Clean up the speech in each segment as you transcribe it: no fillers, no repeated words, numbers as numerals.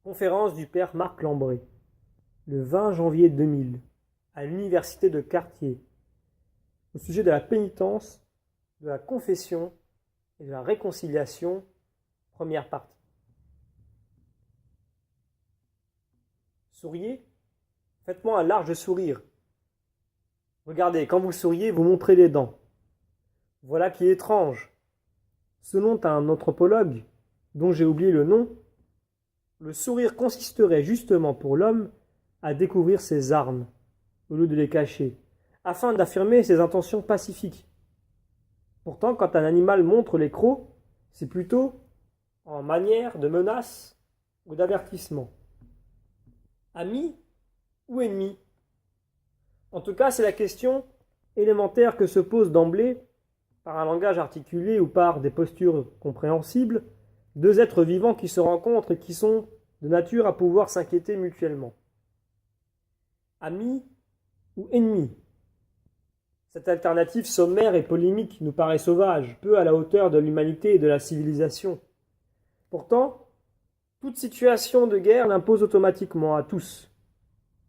Conférence du père Marc Lambré, le 20 janvier 2000, à l'université de Cartier, au sujet de la pénitence, de la confession et de la réconciliation, première partie. Souriez, faites-moi un large sourire. Regardez, quand vous souriez, vous montrez les dents. Voilà qui est étrange. Selon un anthropologue, dont j'ai oublié le nom, le sourire consisterait justement pour l'homme à découvrir ses armes, au lieu de les cacher, afin d'affirmer ses intentions pacifiques. Pourtant, quand un animal montre les crocs, c'est plutôt en manière de menace ou d'avertissement. Ami ou ennemi? En tout cas, c'est la question élémentaire que se pose d'emblée, par un langage articulé ou par des postures compréhensibles, deux êtres vivants qui se rencontrent et qui sont de nature à pouvoir s'inquiéter mutuellement. Amis ou ennemis? Cette alternative sommaire et polémique nous paraît sauvage, peu à la hauteur de l'humanité et de la civilisation. Pourtant, toute situation de guerre l'impose automatiquement à tous.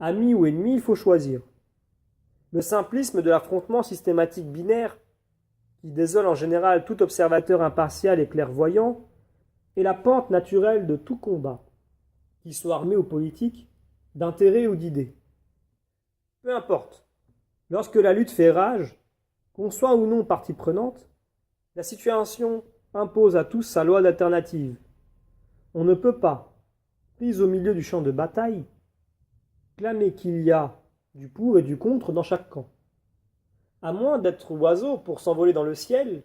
Amis ou ennemis, il faut choisir. Le simplisme de l'affrontement systématique binaire, qui désole en général tout observateur impartial et clairvoyant, est la pente naturelle de tout combat, qu'il soit armé ou politique, d'intérêt ou d'idées. Peu importe, lorsque la lutte fait rage, qu'on soit ou non partie prenante, la situation impose à tous sa loi d'alternative. On ne peut pas, pris au milieu du champ de bataille, clamer qu'il y a du pour et du contre dans chaque camp. À moins d'être oiseau pour s'envoler dans le ciel,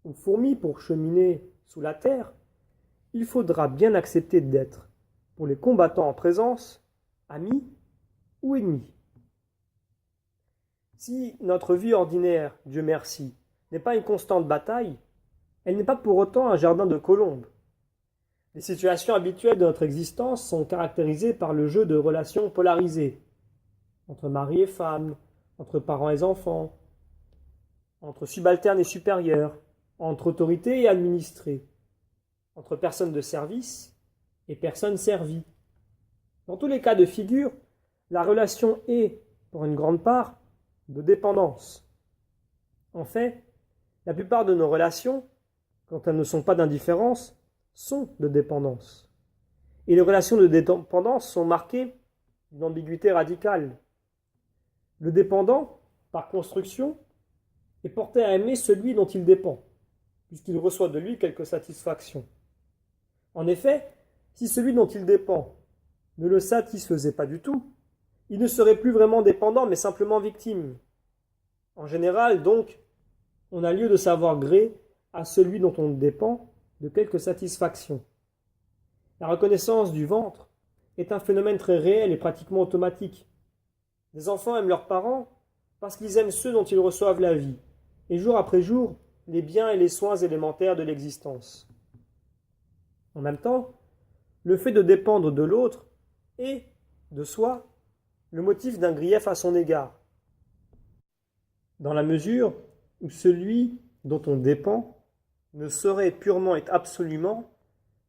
ou fourmi pour cheminer sous la terre, il faudra bien accepter d'être, pour les combattants en présence, amis ou ennemis. Si notre vie ordinaire, Dieu merci, n'est pas une constante bataille, elle n'est pas pour autant un jardin de colombes. Les situations habituelles de notre existence sont caractérisées par le jeu de relations polarisées, entre mari et femme, entre parents et enfants, entre subalternes et supérieurs, entre autorités et administrés, entre personnes de service et personnes servies. Dans tous les cas de figure, la relation est, pour une grande part, de dépendance. En fait, la plupart de nos relations, quand elles ne sont pas d'indifférence, sont de dépendance. Et les relations de dépendance sont marquées d'une ambiguïté radicale. Le dépendant, par construction, est porté à aimer celui dont il dépend, puisqu'il reçoit de lui quelque satisfaction. En effet, si celui dont il dépend ne le satisfaisait pas du tout, il ne serait plus vraiment dépendant, mais simplement victime. En général, donc, on a lieu de savoir gré à celui dont on dépend de quelque satisfaction. La reconnaissance du ventre est un phénomène très réel et pratiquement automatique. Les enfants aiment leurs parents parce qu'ils aiment ceux dont ils reçoivent la vie, et jour après jour, les biens et les soins élémentaires de l'existence. En même temps, le fait de dépendre de l'autre est, de soi, le motif d'un grief à son égard. Dans la mesure où celui dont on dépend ne saurait purement et absolument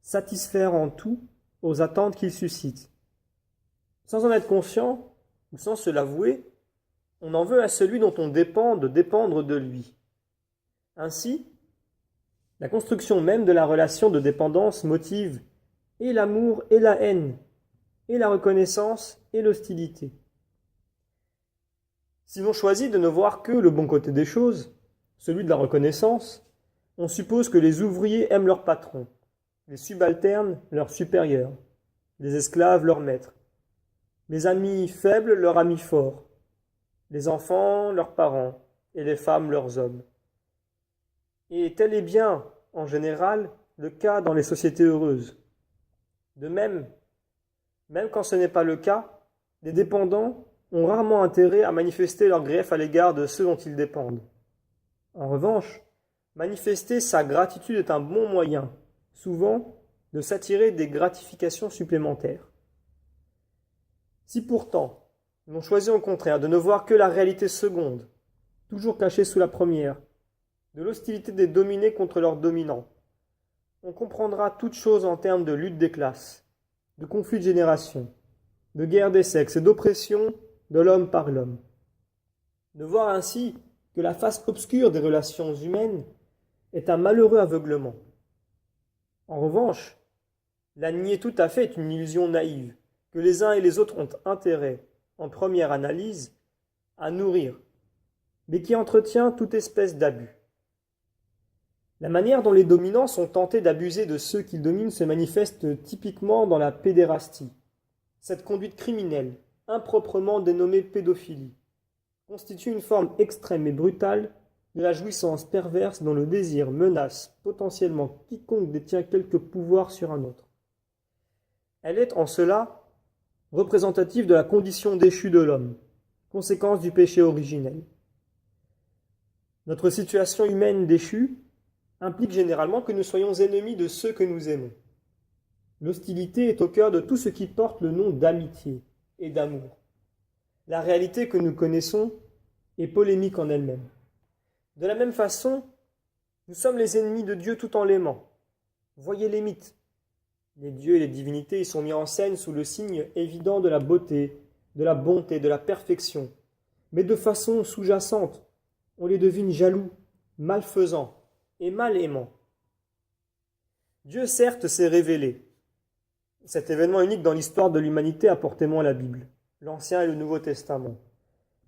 satisfaire en tout aux attentes qu'il suscite. Sans en être conscient, ou sans se l'avouer, on en veut à celui dont on dépend de dépendre de lui. Ainsi, la construction même de la relation de dépendance motive et l'amour et la haine, et la reconnaissance et l'hostilité. Si l'on choisit de ne voir que le bon côté des choses, celui de la reconnaissance, on suppose que les ouvriers aiment leur patron, les subalternes leurs supérieurs, les esclaves leurs maîtres, les amis faibles leurs amis forts, les enfants leurs parents et les femmes leurs hommes. Et tel est bien, en général, le cas dans les sociétés heureuses. De même quand ce n'est pas le cas, les dépendants ont rarement intérêt à manifester leur grief à l'égard de ceux dont ils dépendent. En revanche, manifester sa gratitude est un bon moyen, souvent, de s'attirer des gratifications supplémentaires. Si pourtant, l'on choisit au contraire de ne voir que la réalité seconde, toujours cachée sous la première, de l'hostilité des dominés contre leurs dominants, on comprendra toute chose en termes de lutte des classes, de conflits de génération, de guerre des sexes et d'oppression de l'homme par l'homme. De voir ainsi que la face obscure des relations humaines est un malheureux aveuglement. En revanche, la nier tout à fait est une illusion naïve, que les uns et les autres ont intérêt, en première analyse, à nourrir, mais qui entretient toute espèce d'abus. La manière dont les dominants sont tentés d'abuser de ceux qu'ils dominent se manifeste typiquement dans la pédérastie, cette conduite criminelle, improprement dénommée pédophilie, constitue une forme extrême et brutale de la jouissance perverse dont le désir menace potentiellement quiconque détient quelque pouvoir sur un autre. Elle est en cela représentative de la condition déchue de l'homme, conséquence du péché originel. Notre situation humaine déchue implique généralement que nous soyons ennemis de ceux que nous aimons. L'hostilité est au cœur de tout ce qui porte le nom d'amitié et d'amour. La réalité que nous connaissons est polémique en elle-même. De la même façon, nous sommes les ennemis de Dieu tout en l'aimant. Voyez les mythes. Les dieux et les divinités y sont mis en scène sous le signe évident de la beauté, de la bonté, de la perfection. Mais de façon sous-jacente, on les devine jaloux, malfaisants et mal aimants. Dieu certes s'est révélé. Cet événement unique dans l'histoire de l'humanité a pour témoin la Bible, l'Ancien et le Nouveau Testament.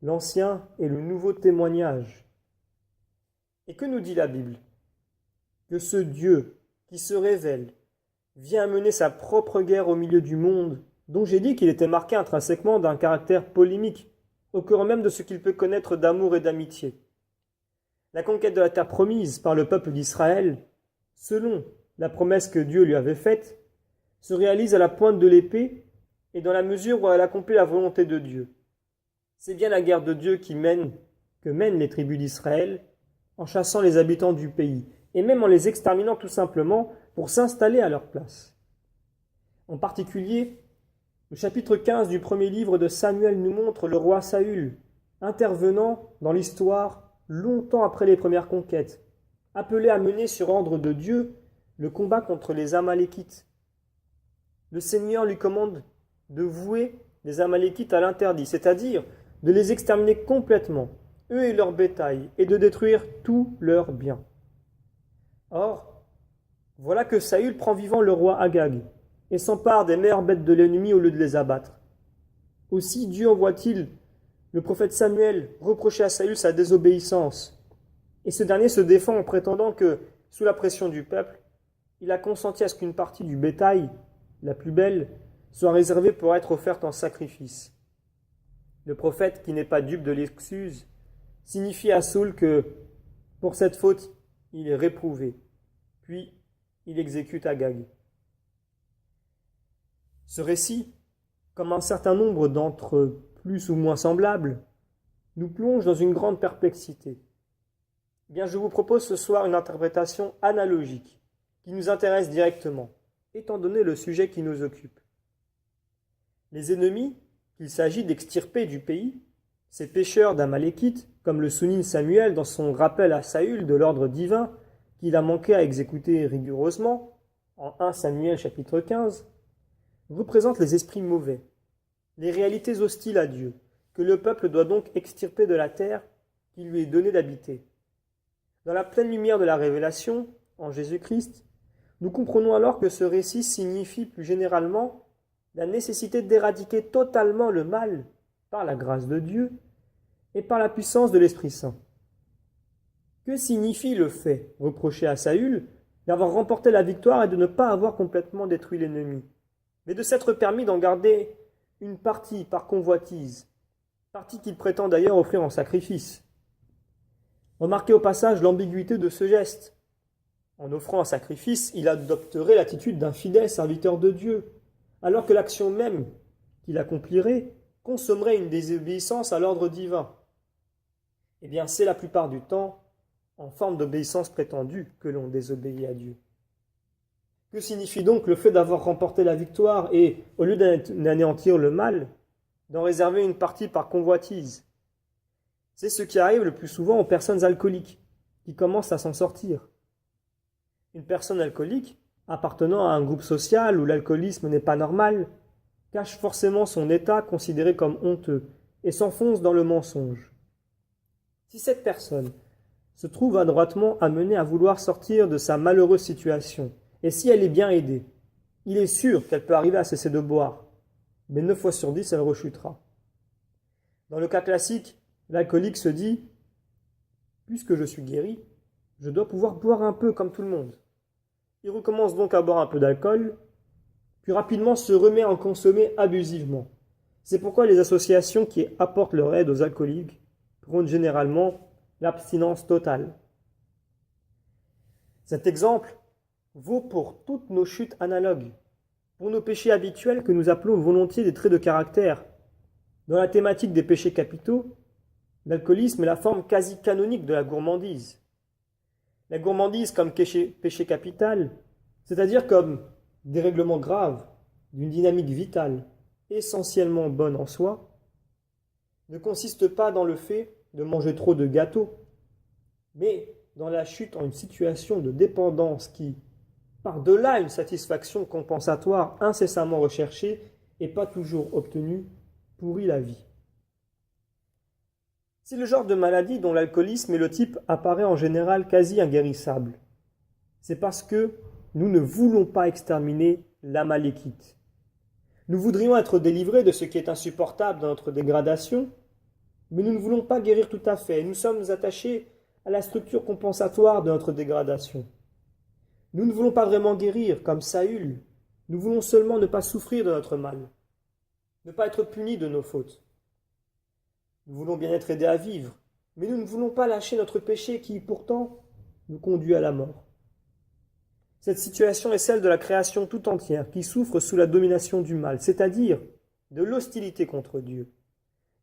L'Ancien et le Nouveau témoignage. Et que nous dit la Bible? Que ce Dieu qui se révèle vient mener sa propre guerre au milieu du monde, dont j'ai dit qu'il était marqué intrinsèquement d'un caractère polémique, au cœur même de ce qu'il peut connaître d'amour et d'amitié. La conquête de la terre promise par le peuple d'Israël, selon la promesse que Dieu lui avait faite, se réalise à la pointe de l'épée et dans la mesure où elle accomplit la volonté de Dieu. C'est bien la guerre de Dieu que mènent les tribus d'Israël en chassant les habitants du pays, et même en les exterminant tout simplement pour s'installer à leur place. En particulier, le chapitre 15 du premier livre de Samuel nous montre le roi Saül, intervenant dans l'histoire longtemps après les premières conquêtes, appelé à mener sur ordre de Dieu le combat contre les Amalékites. Le Seigneur lui commande de vouer les Amalékites à l'interdit, c'est-à-dire de les exterminer complètement, eux et leur bétail, et de détruire tous leurs biens. Or, voilà que Saül prend vivant le roi Agag, et s'empare des meilleures bêtes de l'ennemi au lieu de les abattre. Aussi Dieu envoie-t-il le prophète Samuel reprocher à Saül sa désobéissance, et ce dernier se défend en prétendant que, sous la pression du peuple, il a consenti à ce qu'une partie du bétail, la plus belle, soit réservée pour être offerte en sacrifice. Le prophète, qui n'est pas dupe de l'excuse, signifie à Saül que, pour cette faute, il est réprouvé. Puis, il exécute Agag. Ce récit, comme un certain nombre d'entre plus ou moins semblables, nous plonge dans une grande perplexité. Eh bien, je vous propose ce soir une interprétation analogique, qui nous intéresse directement, étant donné le sujet qui nous occupe. Les ennemis qu'il s'agit d'extirper du pays, ces pécheurs d'Amalékites, comme le souligne Samuel dans son rappel à Saül de l'ordre divin qu'il a manqué à exécuter rigoureusement, en 1 Samuel chapitre 15, représentent les esprits mauvais, les réalités hostiles à Dieu, que le peuple doit donc extirper de la terre qui lui est donnée d'habiter. Dans la pleine lumière de la révélation, en Jésus-Christ, nous comprenons alors que ce récit signifie plus généralement la nécessité d'éradiquer totalement le mal par la grâce de Dieu et par la puissance de l'Esprit Saint. Que signifie le fait reproché à Saül d'avoir remporté la victoire et de ne pas avoir complètement détruit l'ennemi, mais de s'être permis d'en garder une partie par convoitise, partie qu'il prétend d'ailleurs offrir en sacrifice? Remarquez au passage l'ambiguïté de ce geste. En offrant un sacrifice, il adopterait l'attitude d'un fidèle serviteur de Dieu, alors que l'action même qu'il accomplirait consommerait une désobéissance à l'ordre divin. Eh bien, c'est la plupart du temps en forme d'obéissance prétendue que l'on désobéit à Dieu. Que signifie donc le fait d'avoir remporté la victoire et, au lieu d'anéantir le mal, d'en réserver une partie par convoitise? C'est ce qui arrive le plus souvent aux personnes alcooliques, qui commencent à s'en sortir. Une personne alcoolique appartenant à un groupe social où l'alcoolisme n'est pas normal, cache forcément son état considéré comme honteux et s'enfonce dans le mensonge. Si cette personne se trouve adroitement amenée à vouloir sortir de sa malheureuse situation, et si elle est bien aidée, il est sûr qu'elle peut arriver à cesser de boire, mais 9 fois sur 10, elle rechutera. Dans le cas classique, l'alcoolique se dit « Puisque je suis guéri, je dois pouvoir boire un peu comme tout le monde. » Il recommence donc à boire un peu d'alcool, puis rapidement se remet à en consommer abusivement. C'est pourquoi les associations qui apportent leur aide aux alcooliques prônent généralement l'abstinence totale. Cet exemple vaut pour toutes nos chutes analogues, pour nos péchés habituels que nous appelons volontiers des traits de caractère. Dans la thématique des péchés capitaux, l'alcoolisme est la forme quasi canonique de la gourmandise. La gourmandise comme péché capital, c'est-à-dire comme dérèglement grave d'une dynamique vitale essentiellement bonne en soi, ne consiste pas dans le fait de manger trop de gâteaux, mais dans la chute en une situation de dépendance qui, par-delà une satisfaction compensatoire incessamment recherchée et pas toujours obtenue, pourrit la vie. C'est le genre de maladie dont l'alcoolisme et le type apparaît en général quasi inguérissable. C'est parce que nous ne voulons pas exterminer l'Amalekite. Nous voudrions être délivrés de ce qui est insupportable dans notre dégradation, mais nous ne voulons pas guérir tout à fait. Nous sommes attachés à la structure compensatoire de notre dégradation. Nous ne voulons pas vraiment guérir, comme Saül. Nous voulons seulement ne pas souffrir de notre mal, ne pas être punis de nos fautes. Nous voulons bien être aidés à vivre, mais nous ne voulons pas lâcher notre péché qui, pourtant, nous conduit à la mort. Cette situation est celle de la création tout entière qui souffre sous la domination du mal, c'est-à-dire de l'hostilité contre Dieu,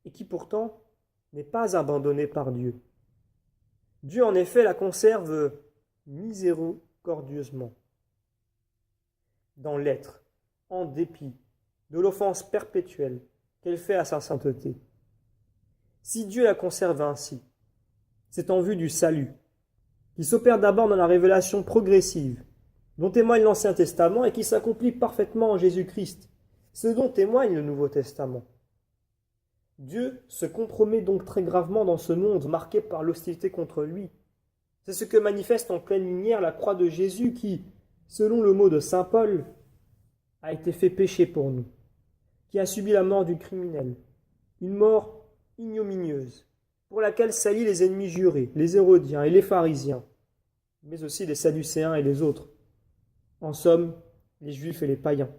et qui pourtant n'est pas abandonnée par Dieu. Dieu en effet la conserve miséricordieusement dans l'être, en dépit de l'offense perpétuelle qu'elle fait à sa sainteté. Si Dieu la conserve ainsi, c'est en vue du salut, qui s'opère d'abord dans la révélation progressive, dont témoigne l'Ancien Testament et qui s'accomplit parfaitement en Jésus-Christ, ce dont témoigne le Nouveau Testament. Dieu se compromet donc très gravement dans ce monde marqué par l'hostilité contre lui. C'est ce que manifeste en pleine lumière la croix de Jésus qui, selon le mot de saint Paul, a été fait péché pour nous, qui a subi la mort du criminel, une mort ignominieuse, pour laquelle s'allient les ennemis jurés, les Hérodiens et les pharisiens, mais aussi les Sadducéens et les autres, en somme, les Juifs et les païens.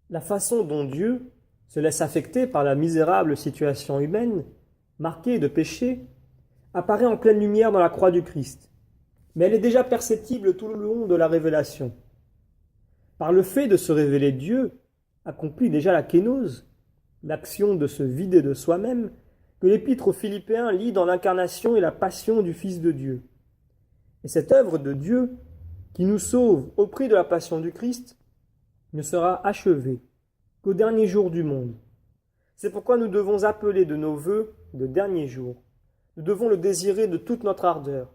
La façon dont Dieu se laisse affecter par la misérable situation humaine, marquée de péché, apparaît en pleine lumière dans la croix du Christ, mais elle est déjà perceptible tout le long de la révélation. Par le fait de se révéler Dieu, accomplit déjà la kénose, l'action de se vider de soi-même, que l'Épître aux Philippiens lit dans l'incarnation et la passion du Fils de Dieu. Et cette œuvre de Dieu, qui nous sauve au prix de la passion du Christ, ne sera achevée qu'au dernier jour du monde. C'est pourquoi nous devons appeler de nos vœux le dernier jour. Nous devons le désirer de toute notre ardeur,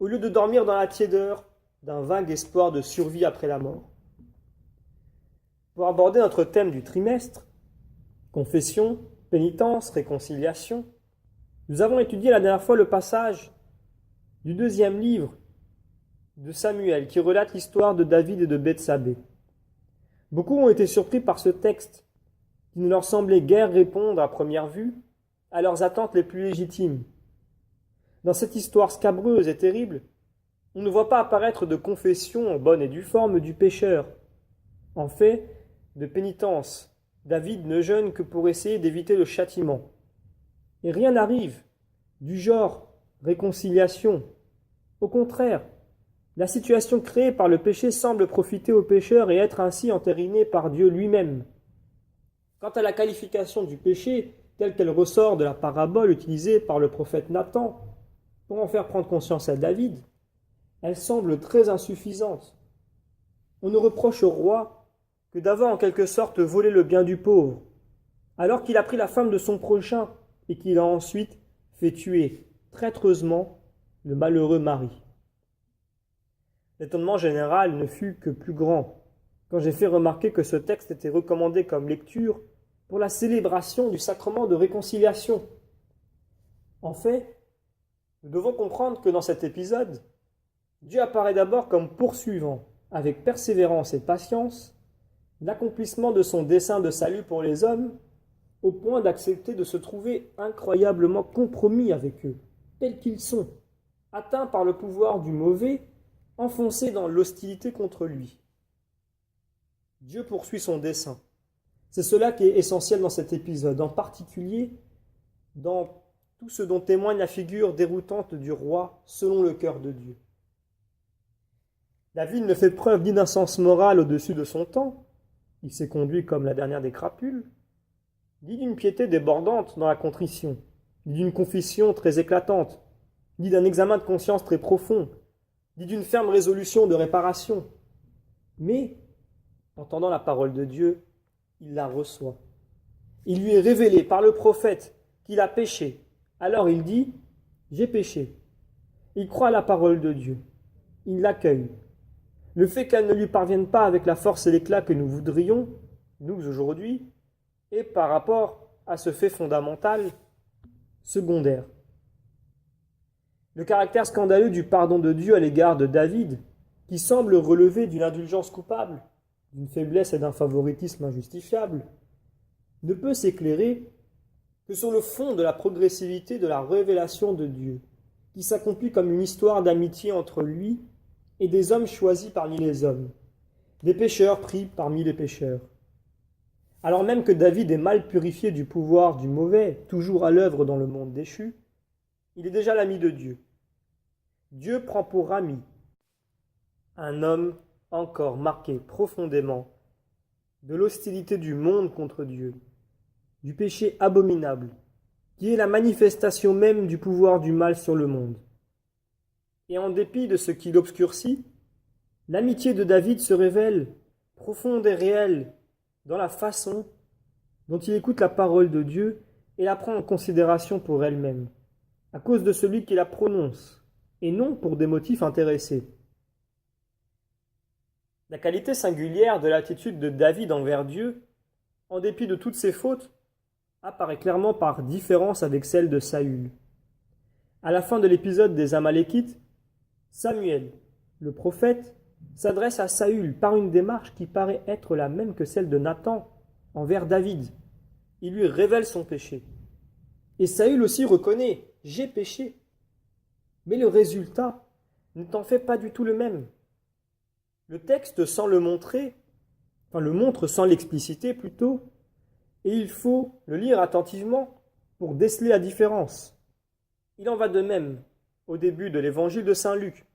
au lieu de dormir dans la tiédeur d'un vague espoir de survie après la mort. Pour aborder notre thème du trimestre, confession, pénitence, réconciliation, nous avons étudié la dernière fois le passage du 2e livre de Samuel qui relate l'histoire de David et de Bethsabée. Beaucoup ont été surpris par ce texte qui ne leur semblait guère répondre à première vue à leurs attentes les plus légitimes. Dans cette histoire scabreuse et terrible, on ne voit pas apparaître de confession en bonne et due forme du pécheur. En fait, de pénitence, David ne jeûne que pour essayer d'éviter le châtiment. Et rien n'arrive du genre réconciliation. Au contraire, la situation créée par le péché semble profiter au pécheur et être ainsi entérinée par Dieu lui-même. Quant à la qualification du péché, telle qu'elle ressort de la parabole utilisée par le prophète Nathan pour en faire prendre conscience à David, elle semble très insuffisante. On ne reproche au roi que d'avoir en quelque sorte volé le bien du pauvre, alors qu'il a pris la femme de son prochain et qu'il a ensuite fait tuer traîtreusement le malheureux mari. L'étonnement général ne fut que plus grand quand j'ai fait remarquer que ce texte était recommandé comme lecture pour la célébration du sacrement de réconciliation. En fait, nous devons comprendre que dans cet épisode, Dieu apparaît d'abord comme poursuivant, avec persévérance et patience, l'accomplissement de son dessein de salut pour les hommes, au point d'accepter de se trouver incroyablement compromis avec eux, tels qu'ils sont, atteints par le pouvoir du mauvais, enfoncés dans l'hostilité contre lui. Dieu poursuit son dessein. C'est cela qui est essentiel dans cet épisode, en particulier dans tout ce dont témoigne la figure déroutante du roi selon le cœur de Dieu. David ne fait preuve ni d'un sens moral au-dessus de son temps, il s'est conduit comme la dernière des crapules, ni d'une piété débordante dans la contrition, ni d'une confession très éclatante, ni d'un examen de conscience très profond, ni d'une ferme résolution de réparation. Mais, entendant la parole de Dieu, il la reçoit. Il lui est révélé par le prophète qu'il a péché. Alors il dit « J'ai péché ». Il croit à la parole de Dieu. Il l'accueille. Le fait qu'elle ne lui parvienne pas avec la force et l'éclat que nous voudrions, nous aujourd'hui, est par rapport à ce fait fondamental, secondaire. Le caractère scandaleux du pardon de Dieu à l'égard de David, qui semble relever d'une indulgence coupable, d'une faiblesse et d'un favoritisme injustifiable, ne peut s'éclairer que sur le fond de la progressivité de la révélation de Dieu, qui s'accomplit comme une histoire d'amitié entre lui et des hommes choisis parmi les hommes, des pécheurs pris parmi les pécheurs. Alors même que David est mal purifié du pouvoir du mauvais, toujours à l'œuvre dans le monde déchu, il est déjà l'ami de Dieu. Dieu prend pour ami un homme encore marqué profondément de l'hostilité du monde contre Dieu, du péché abominable, qui est la manifestation même du pouvoir du mal sur le monde. Et en dépit de ce qui l'obscurcit, l'amitié de David se révèle profonde et réelle dans la façon dont il écoute la parole de Dieu et la prend en considération pour elle-même, à cause de celui qui la prononce, et non pour des motifs intéressés. La qualité singulière de l'attitude de David envers Dieu, en dépit de toutes ses fautes, apparaît clairement par différence avec celle de Saül. À la fin de l'épisode des Amalékites, Samuel, le prophète, s'adresse à Saül par une démarche qui paraît être la même que celle de Nathan envers David. Il lui révèle son péché. Et Saül aussi reconnaît « j'ai péché ». Mais le résultat ne t'en fait pas du tout le même. Le texte sans le montrer, le montre sans l'expliciter plutôt, et il faut le lire attentivement pour déceler la différence. Il en va de même au début de l'évangile de saint Luc,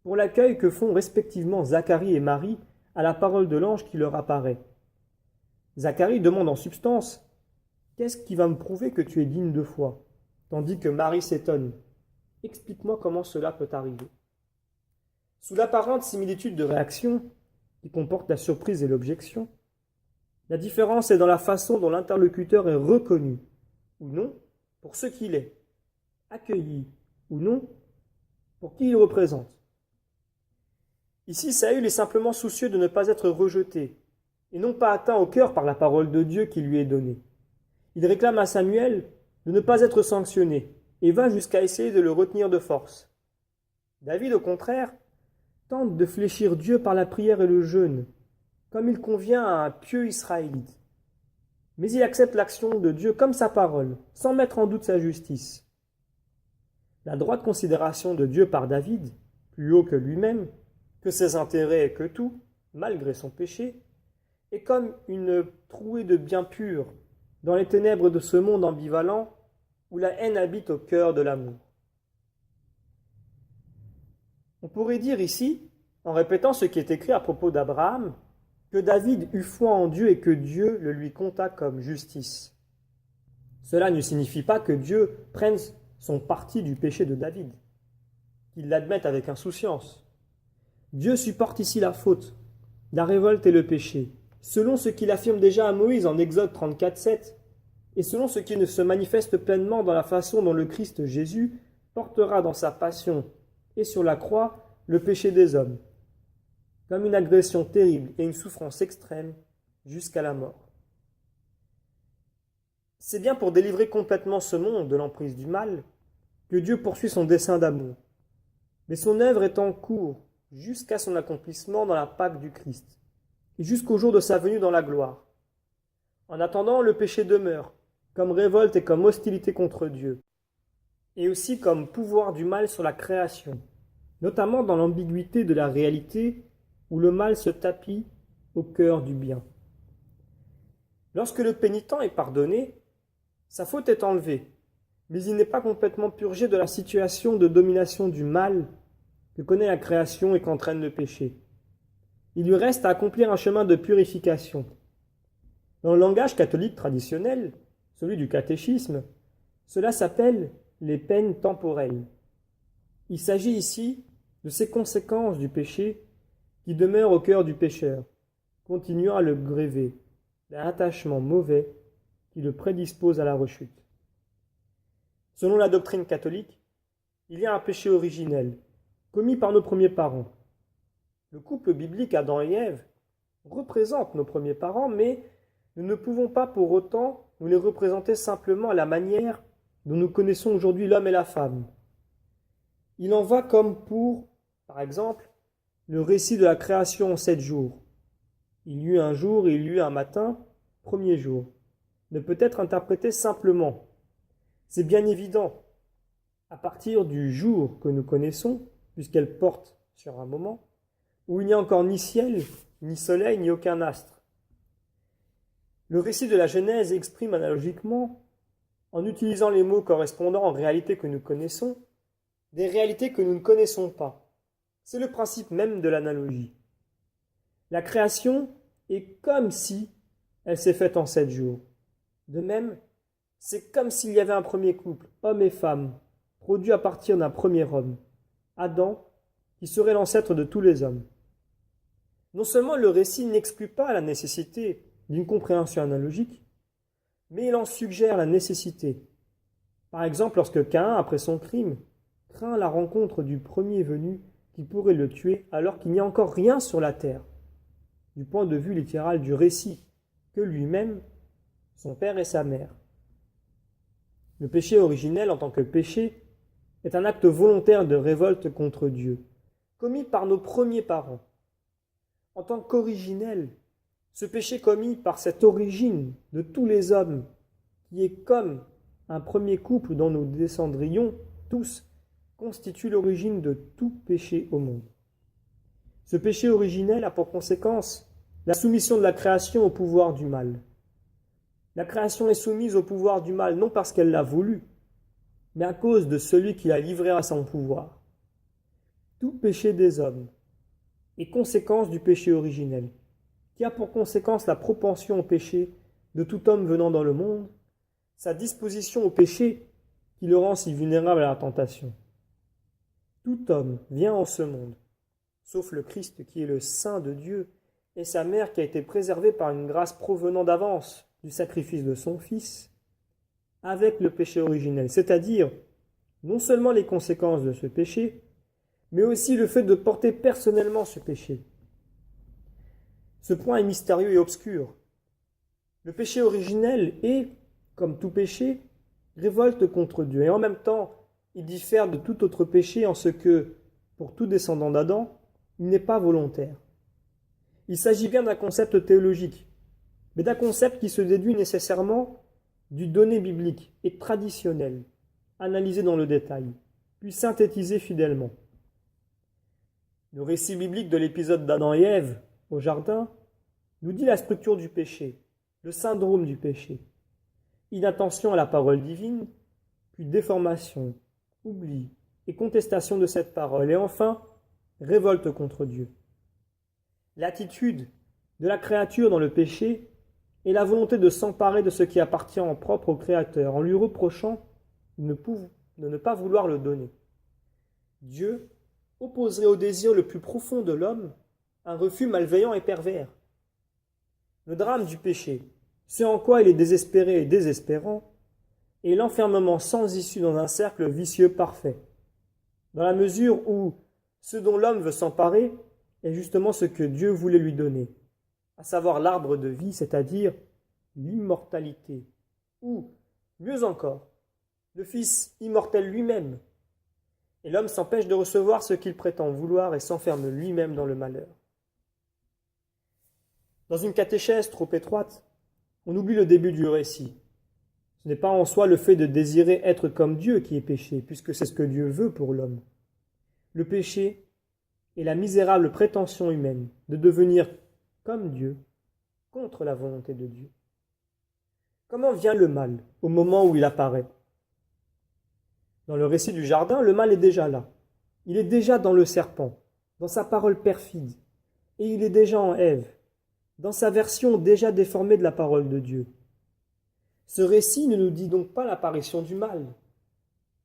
pour l'accueil que font respectivement Zacharie et Marie à la parole de l'ange qui leur apparaît. Zacharie demande en substance « Qu'est-ce qui va me prouver que tu es digne de foi ?» tandis que Marie s'étonne « Explique-moi comment cela peut arriver. » Sous l'apparente similitude de réaction, qui comporte la surprise et l'objection, la différence est dans la façon dont l'interlocuteur est reconnu, ou non, pour ce qu'il est, accueilli, ou non, pour qui il représente. Ici, Saül est simplement soucieux de ne pas être rejeté, et non pas atteint au cœur par la parole de Dieu qui lui est donnée. Il réclame à Samuel de ne pas être sanctionné, et va jusqu'à essayer de le retenir de force. David, au contraire, tente de fléchir Dieu par la prière et le jeûne, comme il convient à un pieux Israélite. Mais il accepte l'action de Dieu comme sa parole, sans mettre en doute sa justice. La droite considération de Dieu par David, plus haut que lui-même, que ses intérêts et que tout, malgré son péché, est comme une trouée de bien pur dans les ténèbres de ce monde ambivalent où la haine habite au cœur de l'amour. On pourrait dire ici, en répétant ce qui est écrit à propos d'Abraham, que David eut foi en Dieu et que Dieu le lui compta comme justice. Cela ne signifie pas que Dieu prenne son parti du péché de David, qu'il l'admette avec insouciance. Dieu supporte ici la faute, la révolte et le péché, selon ce qu'il affirme déjà à Moïse en Exode 34:7, et selon ce qui ne se manifeste pleinement dans la façon dont le Christ Jésus portera dans sa passion et sur la croix le péché des hommes, comme une agression terrible et une souffrance extrême jusqu'à la mort. C'est bien pour délivrer complètement ce monde de l'emprise du mal que Dieu poursuit son dessein d'amour. Mais son œuvre est en cours jusqu'à son accomplissement dans la Pâque du Christ et jusqu'au jour de sa venue dans la gloire. En attendant, le péché demeure, comme révolte et comme hostilité contre Dieu, et aussi comme pouvoir du mal sur la création, notamment dans l'ambiguïté de la réalité où le mal se tapit au cœur du bien. Lorsque le pénitent est pardonné, sa faute est enlevée, mais il n'est pas complètement purgé de la situation de domination du mal que connaît la création et qu'entraîne le péché. Il lui reste à accomplir un chemin de purification. Dans le langage catholique traditionnel, celui du catéchisme, cela s'appelle les peines temporelles. Il s'agit ici de ces conséquences du péché qui demeurent au cœur du pécheur, continuant à le gréver d'un attachement mauvais qui le prédispose à la rechute. Selon la doctrine catholique, il y a un péché originel, commis par nos premiers parents. Le couple biblique Adam et Ève représente nos premiers parents, mais nous ne pouvons pas pour autant nous les représenter simplement à la manière dont nous connaissons aujourd'hui l'homme et la femme. Il en va comme pour, par exemple, le récit de la création en 7 jours. Il y eut un jour et il y eut un matin, premier jour, ne peut être interprété simplement. C'est bien évident. À partir du jour que nous connaissons, puisqu'elle porte sur un moment, où il n'y a encore ni ciel, ni soleil, ni aucun astre. Le récit de la Genèse exprime analogiquement, en utilisant les mots correspondant aux réalités que nous connaissons, des réalités que nous ne connaissons pas. C'est le principe même de l'analogie. La création est comme si elle s'est faite en 7 jours. De même, c'est comme s'il y avait un premier couple, homme et femme, produit à partir d'un premier homme, Adam, qui serait l'ancêtre de tous les hommes. Non seulement le récit n'exclut pas la nécessité d'une compréhension analogique, mais il en suggère la nécessité. Par exemple, lorsque Caïn, après son crime, craint la rencontre du premier venu qui pourrait le tuer alors qu'il n'y a encore rien sur la terre, du point de vue littéral du récit, que lui-même, son père et sa mère. Le péché originel en tant que péché est un acte volontaire de révolte contre Dieu, commis par nos premiers parents. En tant qu'originel, ce péché commis par cette origine de tous les hommes, qui est comme un premier couple dont nous descendrions tous, constitue l'origine de tout péché au monde. Ce péché originel a pour conséquence la soumission de la création au pouvoir du mal. La création est soumise au pouvoir du mal non parce qu'elle l'a voulu, mais à cause de celui qui l'a livrée à son pouvoir. Tout péché des hommes est conséquence du péché originel, qui a pour conséquence la propension au péché de tout homme venant dans le monde, sa disposition au péché qui le rend si vulnérable à la tentation. Tout homme vient en ce monde, sauf le Christ qui est le Saint de Dieu et sa mère qui a été préservée par une grâce provenant d'avance du sacrifice de son Fils, avec le péché originel, c'est-à-dire non seulement les conséquences de ce péché, mais aussi le fait de porter personnellement ce péché. Ce point est mystérieux et obscur. Le péché originel est, comme tout péché, révolte contre Dieu, et en même temps, il diffère de tout autre péché en ce que, pour tout descendant d'Adam, il n'est pas volontaire. Il s'agit bien d'un concept théologique, mais d'un concept qui se déduit nécessairement du donné biblique et traditionnel, analysé dans le détail, puis synthétisé fidèlement. Le récit biblique de l'épisode d'Adam et Ève au jardin nous dit la structure du péché, le syndrome du péché. Inattention à la parole divine, puis déformation, oubli et contestation de cette parole, et enfin, révolte contre Dieu. L'attitude de la créature dans le péché est la volonté de s'emparer de ce qui appartient en propre au Créateur, en lui reprochant de ne pas vouloir le donner. Dieu opposerait au désir le plus profond de l'homme un refus malveillant et pervers. Le drame du péché, ce en quoi il est désespéré et désespérant, est l'enfermement sans issue dans un cercle vicieux parfait, dans la mesure où Ce dont l'homme veut s'emparer est justement ce que Dieu voulait lui donner, à savoir l'arbre de vie, c'est-à-dire l'immortalité, ou, mieux encore, le Fils immortel lui-même. Et l'homme s'empêche de recevoir ce qu'il prétend vouloir et s'enferme lui-même dans le malheur. Dans une catéchèse trop étroite, on oublie le début du récit. Ce n'est pas en soi le fait de désirer être comme Dieu qui est péché, puisque c'est ce que Dieu veut pour l'homme. Le péché est la misérable prétention humaine de devenir comme Dieu, contre la volonté de Dieu. Comment vient le mal au moment où il apparaît? Dans le récit du jardin, le mal est déjà là. Il est déjà dans le serpent, dans sa parole perfide, et il est déjà en Ève, dans sa version déjà déformée de la parole de Dieu. Ce récit ne nous dit donc pas l'apparition du mal.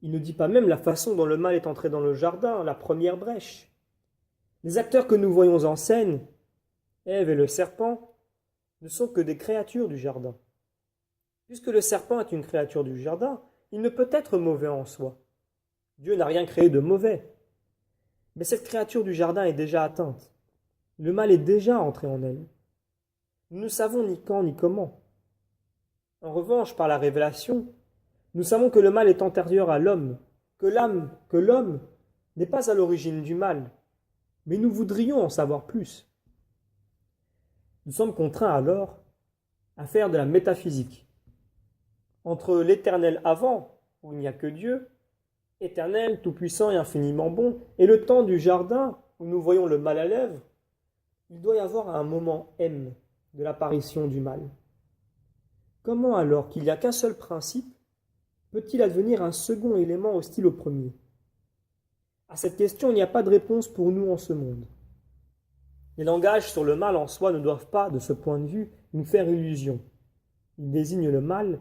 Il ne dit pas même la façon dont le mal est entré dans le jardin, la première brèche. Les acteurs que nous voyons en scène, Ève et le serpent, ne sont que des créatures du jardin. Puisque le serpent est une créature du jardin, il ne peut être mauvais en soi. Dieu n'a rien créé de mauvais. Mais cette créature du jardin est déjà atteinte. Le mal est déjà entré en elle. Nous ne savons ni quand ni comment. En revanche, par la révélation, nous savons que le mal est antérieur à l'homme, que l'homme n'est pas à l'origine du mal, mais nous voudrions en savoir plus. Nous sommes contraints alors à faire de la métaphysique. Entre l'éternel avant, où il n'y a que Dieu, éternel, tout-puissant et infiniment bon, et le temps du jardin, où nous voyons le mal à l'œuvre, il doit y avoir un moment M de l'apparition du mal. Comment alors qu'il n'y a qu'un seul principe, peut-il advenir un second élément hostile au premier? À cette question, il n'y a pas de réponse pour nous en ce monde. Les langages sur le mal en soi ne doivent pas, de ce point de vue, nous faire illusion. Ils désignent le mal,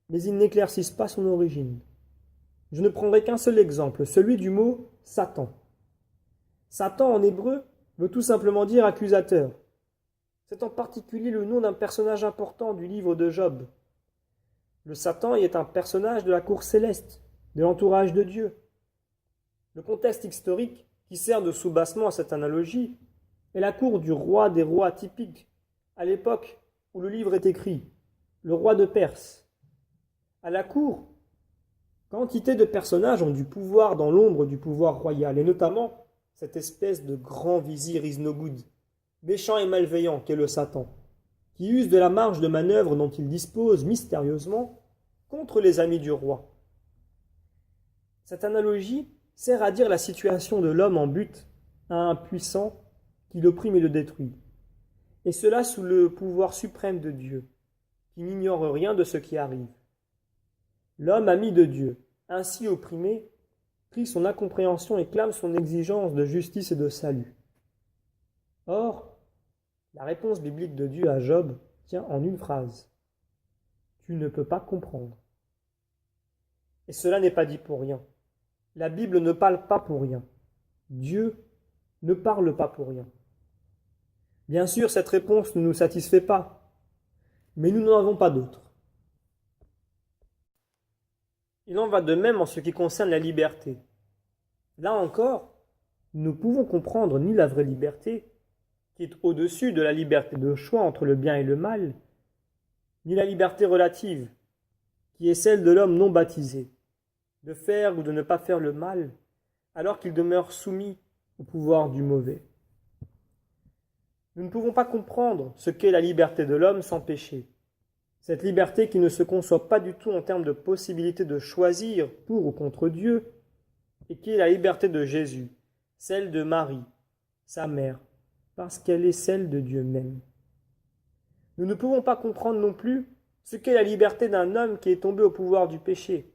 mais ils n'éclaircissent pas son origine. Je ne prendrai qu'un seul exemple, celui du mot « Satan ». Satan en hébreu veut tout simplement dire accusateur. C'est en particulier le nom d'un personnage important du livre de Job. Le Satan y est un personnage de la cour céleste, de l'entourage de Dieu. Le contexte historique qui sert de soubassement à cette analogie est la cour du roi des rois typiques, à l'époque où le livre est écrit, le roi de Perse. À la cour, quantité de personnages ont du pouvoir dans l'ombre du pouvoir royal, et notamment cette espèce de grand vizir Iznogoud, méchant et malveillant qu'est le Satan, qui use de la marge de manœuvre dont il dispose mystérieusement contre les amis du roi. Cette analogie sert à dire la situation de l'homme en butte à un puissant qui l'opprime et le détruit, et cela sous le pouvoir suprême de Dieu, qui n'ignore rien de ce qui arrive. L'homme ami de Dieu, ainsi opprimé, crie son incompréhension et clame son exigence de justice et de salut. Or, la réponse biblique de Dieu à Job tient en une phrase. Tu ne peux pas comprendre. Et cela n'est pas dit pour rien. La Bible ne parle pas pour rien. Dieu ne parle pas pour rien. Bien sûr, cette réponse ne nous satisfait pas, mais nous n'en avons pas d'autre. Il en va de même en ce qui concerne la liberté. Là encore, nous ne pouvons comprendre ni la vraie liberté, qui est au-dessus de la liberté de choix entre le bien et le mal, ni la liberté relative, qui est celle de l'homme non baptisé, de faire ou de ne pas faire le mal, alors qu'il demeure soumis au pouvoir du mauvais. Nous ne pouvons pas comprendre ce qu'est la liberté de l'homme sans péché. Cette liberté qui ne se conçoit pas du tout en termes de possibilité de choisir pour ou contre Dieu, et qui est la liberté de Jésus, celle de Marie, sa mère, parce qu'elle est celle de Dieu même. Nous ne pouvons pas comprendre non plus ce qu'est la liberté d'un homme qui est tombé au pouvoir du péché.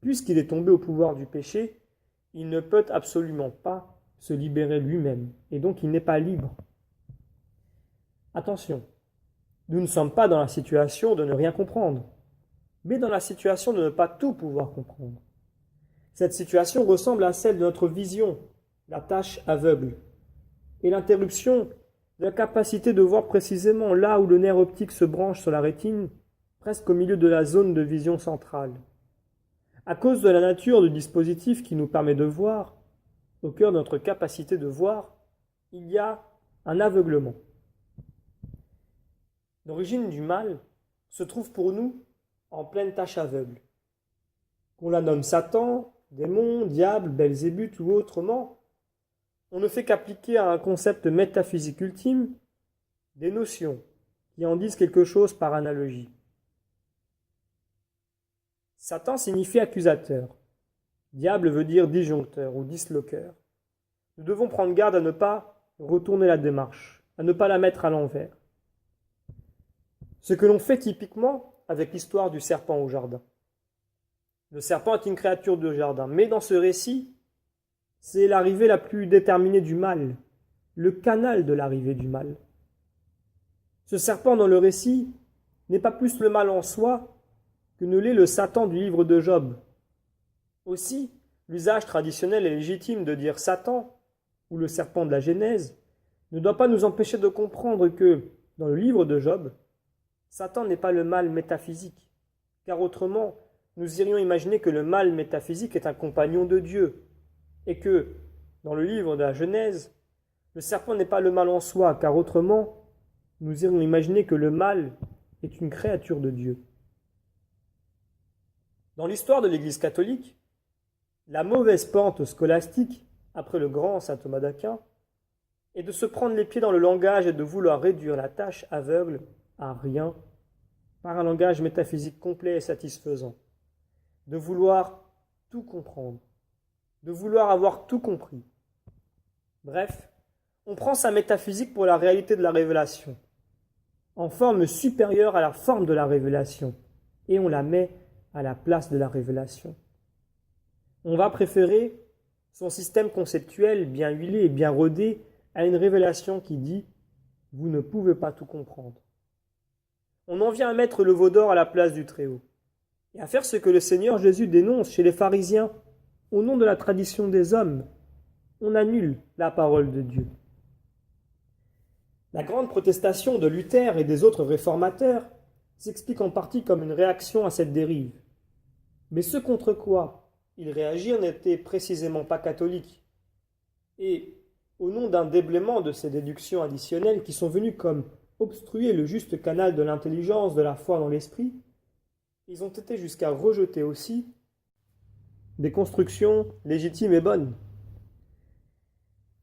Puisqu'il est tombé au pouvoir du péché, il ne peut absolument pas se libérer lui-même, et donc il n'est pas libre. Attention, nous ne sommes pas dans la situation de ne rien comprendre, mais dans la situation de ne pas tout pouvoir comprendre. Cette situation ressemble à celle de notre vision, la tâche aveugle, et l'interruption de la capacité de voir précisément là où le nerf optique se branche sur la rétine, presque au milieu de la zone de vision centrale. À cause de la nature du dispositif qui nous permet de voir, au cœur de notre capacité de voir, il y a un aveuglement. L'origine du mal se trouve pour nous en pleine tâche aveugle. Qu'on la nomme Satan, démon, diable, Belzébuth ou autrement, on ne fait qu'appliquer à un concept métaphysique ultime des notions qui en disent quelque chose par analogie. Satan signifie accusateur. Diable veut dire disjoncteur ou disloqueur. Nous devons prendre garde à ne pas retourner la démarche, à ne pas la mettre à l'envers. Ce que l'on fait typiquement avec l'histoire du serpent au jardin. Le serpent est une créature de jardin, mais dans ce récit, c'est l'arrivée la plus déterminée du mal, le canal de l'arrivée du mal. Ce serpent dans le récit n'est pas plus le mal en soi que ne l'est le Satan du livre de Job. Aussi, l'usage traditionnel et légitime de dire Satan, ou le serpent de la Genèse, ne doit pas nous empêcher de comprendre que, dans le livre de Job, Satan n'est pas le mal métaphysique, car autrement, nous irions imaginer que le mal métaphysique est un compagnon de Dieu, et que, dans le livre de la Genèse, le serpent n'est pas le mal en soi, car autrement, nous irions imaginer que le mal est une créature de Dieu. Dans l'histoire de l'Église catholique, la mauvaise pente scolastique, après le grand saint Thomas d'Aquin, est de se prendre les pieds dans le langage et de vouloir réduire la tâche aveugle à rien par un langage métaphysique complet et satisfaisant, de vouloir tout comprendre, de vouloir avoir tout compris. Bref, on prend sa métaphysique pour la réalité de la révélation, en forme supérieure à la forme de la révélation, et on la met à la place de la révélation. On va préférer son système conceptuel bien huilé et bien rodé à une révélation qui dit « vous ne pouvez pas tout comprendre ». On en vient à mettre le veau d'or à la place du Très-Haut, et à faire ce que le Seigneur Jésus dénonce chez les pharisiens, au nom de la tradition des hommes. On annule la parole de Dieu. La grande protestation de Luther et des autres réformateurs s'explique en partie comme une réaction à cette dérive. Mais ce contre quoi ils réagirent n'était précisément pas catholique. Et, au nom d'un déblaiement de ces déductions additionnelles qui sont venues comme obstruer le juste canal de l'intelligence, de la foi dans l'esprit, ils ont été jusqu'à rejeter aussi des constructions légitimes et bonnes.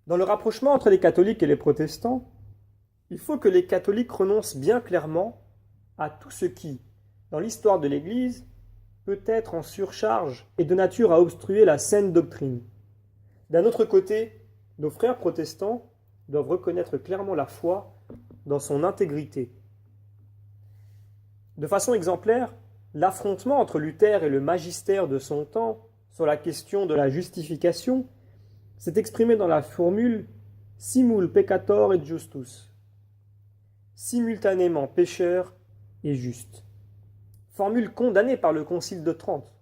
Dans le rapprochement entre les catholiques et les protestants, il faut que les catholiques renoncent bien clairement à tout ce qui, dans l'histoire de l'Église, peut être en surcharge et de nature à obstruer la saine doctrine. D'un autre côté, nos frères protestants doivent reconnaître clairement la foi dans son intégrité. De façon exemplaire, l'affrontement entre Luther et le magistère de son temps sur la question de la justification s'est exprimé dans la formule « simul peccator et justus », simultanément pécheur et juste. Formule condamnée par le Concile de Trente.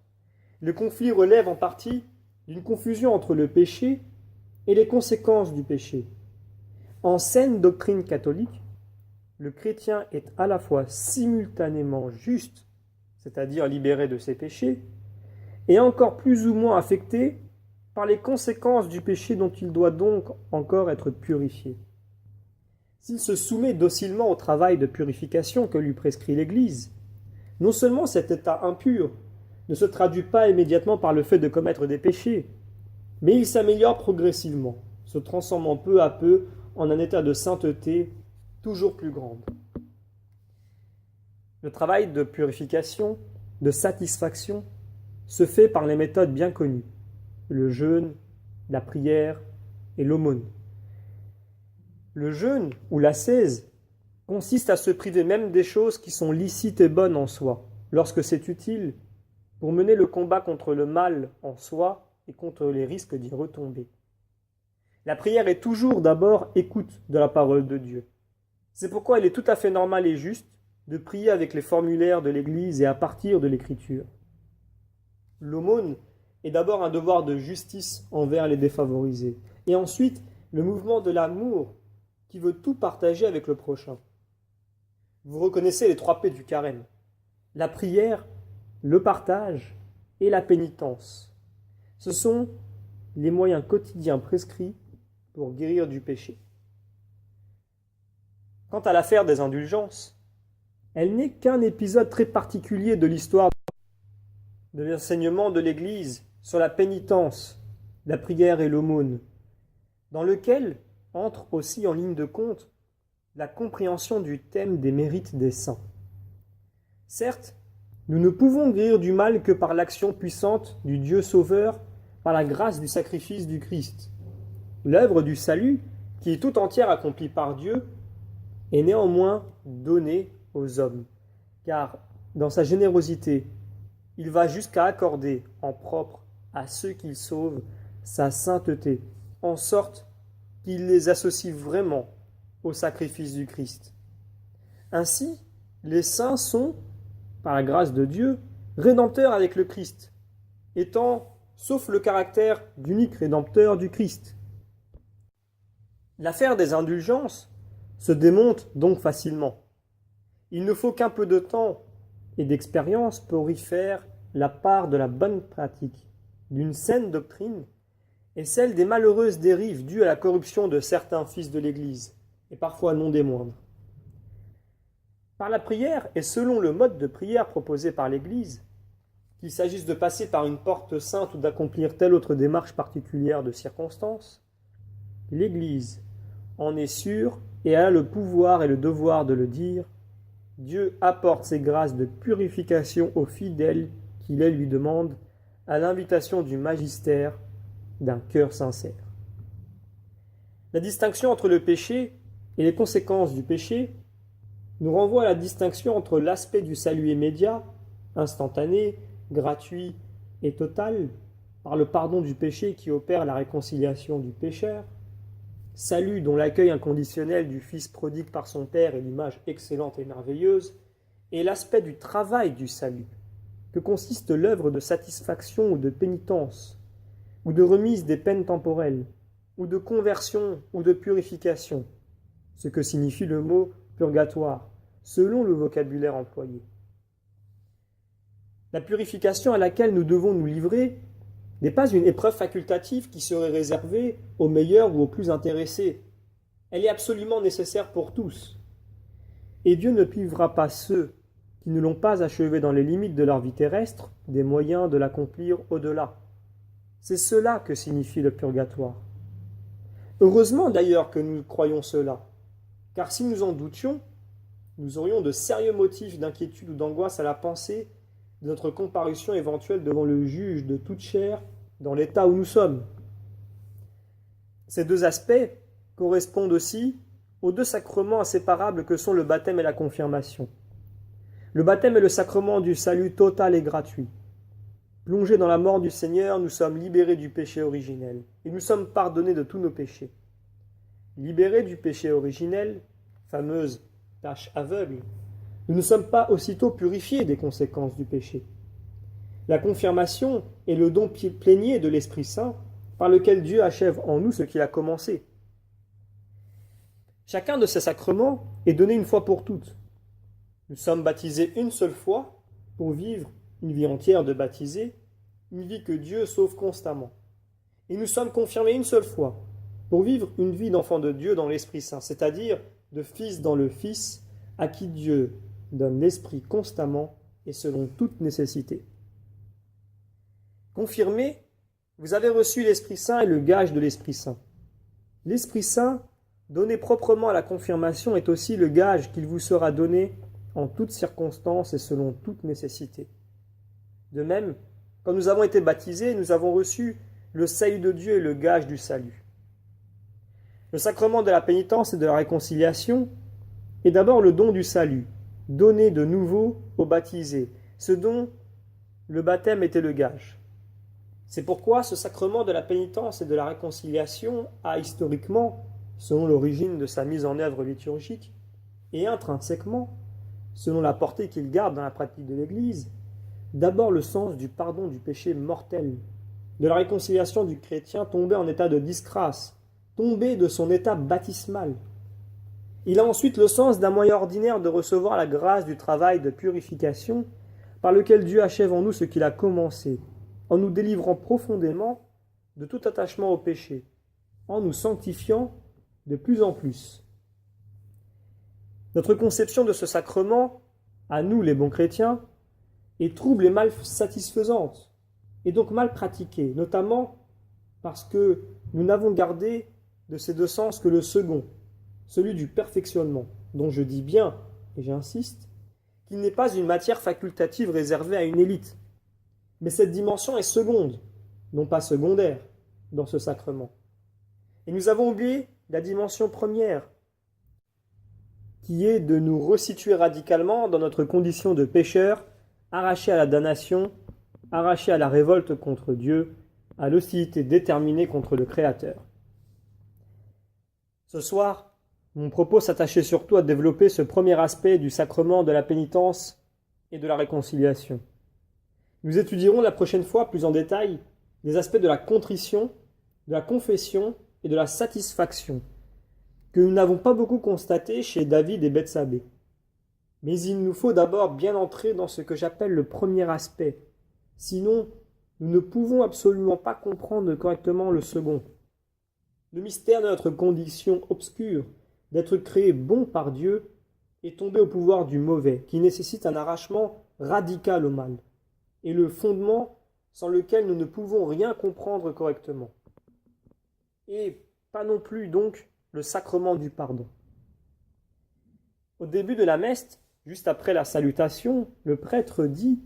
Le conflit relève en partie d'une confusion entre le péché et les conséquences du péché. En saine doctrine catholique, le chrétien est à la fois simultanément juste, c'est-à-dire libéré de ses péchés, et encore plus ou moins affecté par les conséquences du péché dont il doit donc encore être purifié. S'il se soumet docilement au travail de purification que lui prescrit l'Église, non seulement cet état impur ne se traduit pas immédiatement par le fait de commettre des péchés, mais il s'améliore progressivement, se transformant peu à peu en un état de sainteté toujours plus grande. Le travail de purification, de satisfaction, se fait par les méthodes bien connues, le jeûne, la prière et l'aumône. Le jeûne ou l'ascèse consiste à se priver même des choses qui sont licites et bonnes en soi, lorsque c'est utile, pour mener le combat contre le mal en soi et contre les risques d'y retomber. La prière est toujours d'abord écoute de la parole de Dieu. C'est pourquoi il est tout à fait normal et juste de prier avec les formulaires de l'Église et à partir de l'Écriture. L'aumône est d'abord un devoir de justice envers les défavorisés, et ensuite le mouvement de l'amour qui veut tout partager avec le prochain. Vous reconnaissez les 3 P du carême. La prière, le partage et la pénitence. Ce sont les moyens quotidiens prescrits pour guérir du péché. Quant à l'affaire des indulgences, elle n'est qu'un épisode très particulier de l'histoire de l'enseignement de l'Église sur la pénitence, la prière et l'aumône, dans lequel entre aussi en ligne de compte la compréhension du thème des mérites des saints. Certes, nous ne pouvons guérir du mal que par l'action puissante du Dieu Sauveur, par la grâce du sacrifice du Christ. L'œuvre du salut, qui est tout entière accomplie par Dieu, est néanmoins donnée aux hommes, car dans sa générosité, il va jusqu'à accorder en propre à ceux qu'il sauve sa sainteté, en sorte qu'il les associe vraiment au sacrifice du Christ. Ainsi, les saints sont, par la grâce de Dieu, rédempteurs avec le Christ, étant, sauf le caractère d'unique rédempteur du Christ. L'affaire des indulgences se démonte donc facilement. Il ne faut qu'un peu de temps et d'expérience pour y faire la part de la bonne pratique, d'une saine doctrine, et celle des malheureuses dérives dues à la corruption de certains fils de l'Église, et parfois non des moindres. Par la prière, et selon le mode de prière proposé par l'Église, qu'il s'agisse de passer par une porte sainte ou d'accomplir telle autre démarche particulière de circonstance, l'Église en est sûre et a le pouvoir et le devoir de le dire. Dieu apporte ses grâces de purification aux fidèles qui les lui demandent, à l'invitation du magistère d'un cœur sincère. La distinction entre le péché et les conséquences du péché nous renvoie à la distinction entre l'aspect du salut immédiat, instantané, gratuit et total, par le pardon du péché qui opère la réconciliation du pécheur, salut dont l'accueil inconditionnel du Fils prodigue par son Père est l'image excellente et merveilleuse, et l'aspect du travail du salut, que consiste l'œuvre de satisfaction ou de pénitence, ou de remise des peines temporelles, ou de conversion ou de purification, ce que signifie le mot purgatoire, selon le vocabulaire employé. La purification à laquelle nous devons nous livrer n'est pas une épreuve facultative qui serait réservée aux meilleurs ou aux plus intéressés. Elle est absolument nécessaire pour tous. Et Dieu ne privera pas ceux qui ne l'ont pas achevé dans les limites de leur vie terrestre des moyens de l'accomplir au-delà. C'est cela que signifie le purgatoire. Heureusement d'ailleurs que nous croyons cela, car si nous en doutions, nous aurions de sérieux motifs d'inquiétude ou d'angoisse à la pensée de notre comparution éventuelle devant le juge de toute chair dans l'état où nous sommes. Ces deux aspects correspondent aussi aux deux sacrements inséparables que sont le baptême et la confirmation. Le baptême est le sacrement du salut total et gratuit. Plongés dans la mort du Seigneur, nous sommes libérés du péché originel et nous sommes pardonnés de tous nos péchés. Libérés du péché originel, fameuse tâche aveugle, nous ne sommes pas aussitôt purifiés des conséquences du péché. La confirmation est le don plénier de l'Esprit Saint par lequel Dieu achève en nous ce qu'il a commencé. Chacun de ces sacrements est donné une fois pour toutes. Nous sommes baptisés une seule fois pour vivre une vie entière de baptisés, une vie que Dieu sauve constamment. Et nous sommes confirmés une seule fois pour vivre une vie d'enfant de Dieu dans l'Esprit Saint, c'est-à-dire de fils dans le Fils, à qui Dieu donne l'Esprit constamment et selon toute nécessité. Confirmés, vous avez reçu l'Esprit Saint et le gage de l'Esprit Saint. L'Esprit Saint, donné proprement à la confirmation, est aussi le gage qu'il vous sera donné en toutes circonstances et selon toute nécessité. De même, quand nous avons été baptisés, nous avons reçu le salut de Dieu et le gage du salut. Le sacrement de la pénitence et de la réconciliation est d'abord le don du salut, donné de nouveau aux baptisés, ce dont le baptême était le gage. C'est pourquoi ce sacrement de la pénitence et de la réconciliation a historiquement, selon l'origine de sa mise en œuvre liturgique, et intrinsèquement, selon la portée qu'il garde dans la pratique de l'Église, d'abord le sens du pardon du péché mortel, de la réconciliation du chrétien tombé en état de disgrâce, tombé de son état baptismal. Il a ensuite le sens d'un moyen ordinaire de recevoir la grâce du travail de purification par lequel Dieu achève en nous ce qu'il a commencé, en nous délivrant profondément de tout attachement au péché, en nous sanctifiant de plus en plus. Notre conception de ce sacrement, à nous les bons chrétiens, est trouble et mal satisfaisante, et donc mal pratiquée, notamment parce que nous n'avons gardé de ces deux sens que le second, celui du perfectionnement, dont je dis bien, et j'insiste, qu'il n'est pas une matière facultative réservée à une élite, mais cette dimension est seconde, non pas secondaire, dans ce sacrement. Et nous avons oublié la dimension première, qui est de nous resituer radicalement dans notre condition de pécheurs, arrachés à la damnation, arrachés à la révolte contre Dieu, à l'hostilité déterminée contre le Créateur. Ce soir, mon propos s'attachait surtout à développer ce premier aspect du sacrement de la pénitence et de la réconciliation. Nous étudierons la prochaine fois plus en détail les aspects de la contrition, de la confession et de la satisfaction, que nous n'avons pas beaucoup constaté chez David et Bethsabée. Mais il nous faut d'abord bien entrer dans ce que j'appelle le premier aspect, sinon nous ne pouvons absolument pas comprendre correctement le second. Le mystère de notre condition obscure, d'être créé bon par Dieu, est tombé au pouvoir du mauvais, qui nécessite un arrachement radical au mal, et le fondement sans lequel nous ne pouvons rien comprendre correctement. Et pas non plus donc le sacrement du pardon. Au début de la messe, juste après la salutation, le prêtre dit,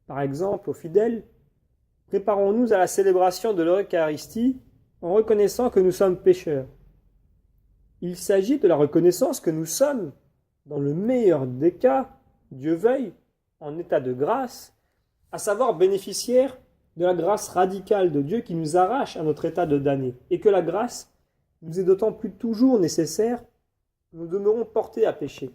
par exemple aux fidèles, « Préparons-nous à la célébration de l'Eucharistie en reconnaissant que nous sommes pécheurs. » Il s'agit de la reconnaissance que nous sommes, dans le meilleur des cas, Dieu veuille, en état de grâce, à savoir bénéficiaires de la grâce radicale de Dieu qui nous arrache à notre état de damné, et que la grâce nous est d'autant plus toujours nécessaire que nous demeurons portés à pécher.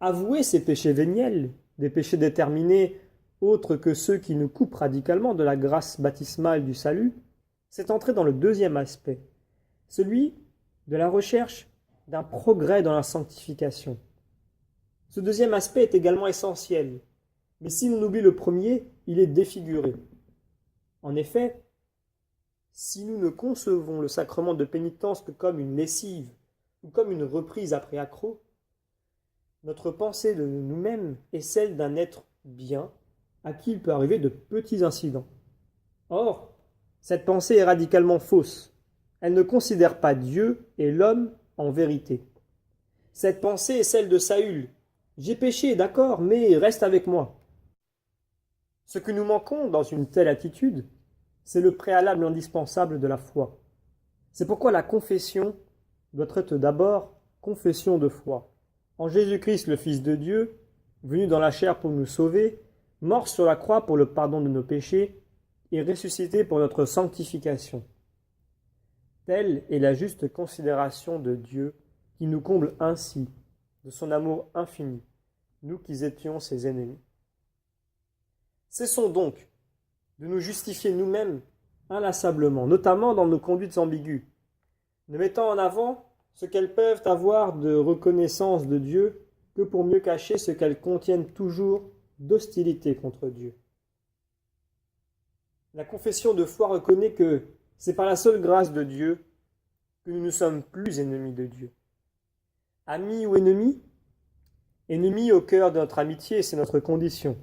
Avouer ces péchés véniels, des péchés déterminés autres que ceux qui nous coupent radicalement de la grâce baptismale du salut, c'est entrer dans le deuxième aspect, celui de la recherche d'un progrès dans la sanctification. Ce deuxième aspect est également essentiel, mais si l'on oublie le premier, il est défiguré. En effet, si nous ne concevons le sacrement de pénitence que comme une lessive ou comme une reprise après accroc, notre pensée de nous-mêmes est celle d'un être bien à qui il peut arriver de petits incidents. Or, cette pensée est radicalement fausse. Elle ne considère pas Dieu et l'homme en vérité. Cette pensée est celle de Saül. J'ai péché, d'accord, mais reste avec moi. Ce que nous manquons dans une telle attitude, c'est le préalable indispensable de la foi. C'est pourquoi la confession doit être d'abord confession de foi. En Jésus-Christ, le Fils de Dieu, venu dans la chair pour nous sauver, mort sur la croix pour le pardon de nos péchés et ressuscité pour notre sanctification. Telle est la juste considération de Dieu qui nous comble ainsi de son amour infini, nous qui étions ses ennemis. Cessons donc de nous justifier nous-mêmes inlassablement, notamment dans nos conduites ambiguës, ne mettant en avant ce qu'elles peuvent avoir de reconnaissance de Dieu que pour mieux cacher ce qu'elles contiennent toujours d'hostilité contre Dieu. La confession de foi reconnaît que c'est par la seule grâce de Dieu que nous ne sommes plus ennemis de Dieu. Amis ou ennemis? Ennemis au cœur de notre amitié, c'est notre condition.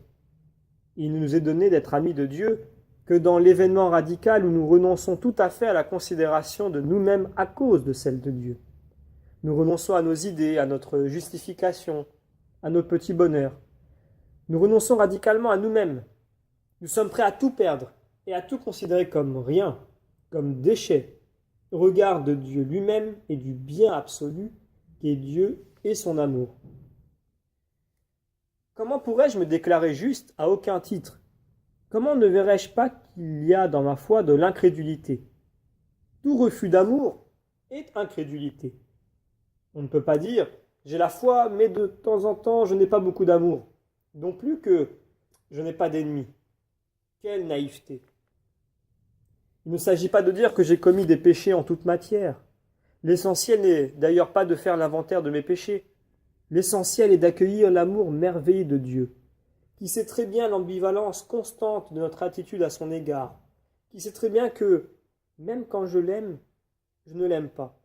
Il nous est donné d'être amis de Dieu que dans l'événement radical où nous renonçons tout à fait à la considération de nous-mêmes à cause de celle de Dieu. Nous renonçons à nos idées, à notre justification, à nos petits bonheurs. Nous renonçons radicalement à nous-mêmes. Nous sommes prêts à tout perdre et à tout considérer comme rien, comme déchet, au regard de Dieu lui-même et du bien absolu qu'est Dieu et son amour. Comment pourrais-je me déclarer juste à aucun titre? Comment ne verrais-je pas qu'il y a dans ma foi de l'incrédulité? Tout refus d'amour est incrédulité. On ne peut pas dire « j'ai la foi, mais de temps en temps je n'ai pas beaucoup d'amour ». Non plus que « je n'ai pas d'ennemis ». Quelle naïveté! Il ne s'agit pas de dire que j'ai commis des péchés en toute matière. L'essentiel n'est d'ailleurs pas de faire l'inventaire de mes péchés. L'essentiel est d'accueillir l'amour merveilleux de Dieu, qui sait très bien l'ambivalence constante de notre attitude à son égard, qui sait très bien que, même quand je l'aime, je ne l'aime pas,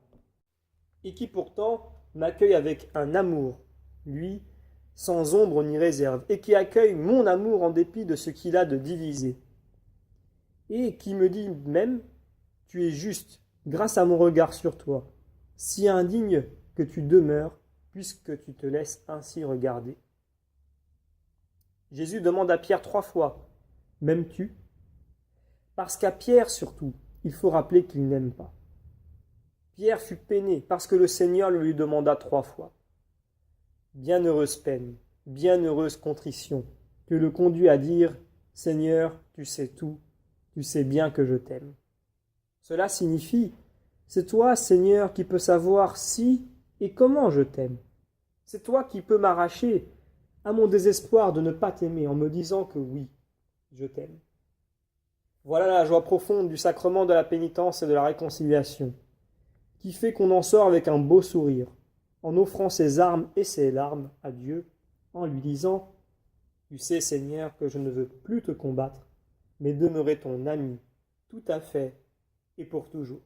et qui pourtant m'accueille avec un amour, lui, sans ombre ni réserve, et qui accueille mon amour en dépit de ce qu'il a de divisé, et qui me dit même, tu es juste, grâce à mon regard sur toi, si indigne que tu demeures, puisque tu te laisses ainsi regarder. Jésus demande à Pierre 3 fois, m'aimes-tu? Parce qu'à Pierre surtout, il faut rappeler qu'il n'aime pas. Pierre fut peiné parce que le Seigneur le lui demanda 3 fois. Bienheureuse peine, bienheureuse contrition, que le conduit à dire « Seigneur, tu sais tout, tu sais bien que je t'aime ». Cela signifie « C'est toi, Seigneur, qui peux savoir si et comment je t'aime. C'est toi qui peux m'arracher à mon désespoir de ne pas t'aimer en me disant que oui, je t'aime. » Voilà la joie profonde du sacrement de la pénitence et de la réconciliation, qui fait qu'on en sort avec un beau sourire, en offrant ses armes et ses larmes à Dieu, en lui disant « Tu sais, Seigneur, que je ne veux plus te combattre, mais demeurer ton ami, tout à fait et pour toujours. »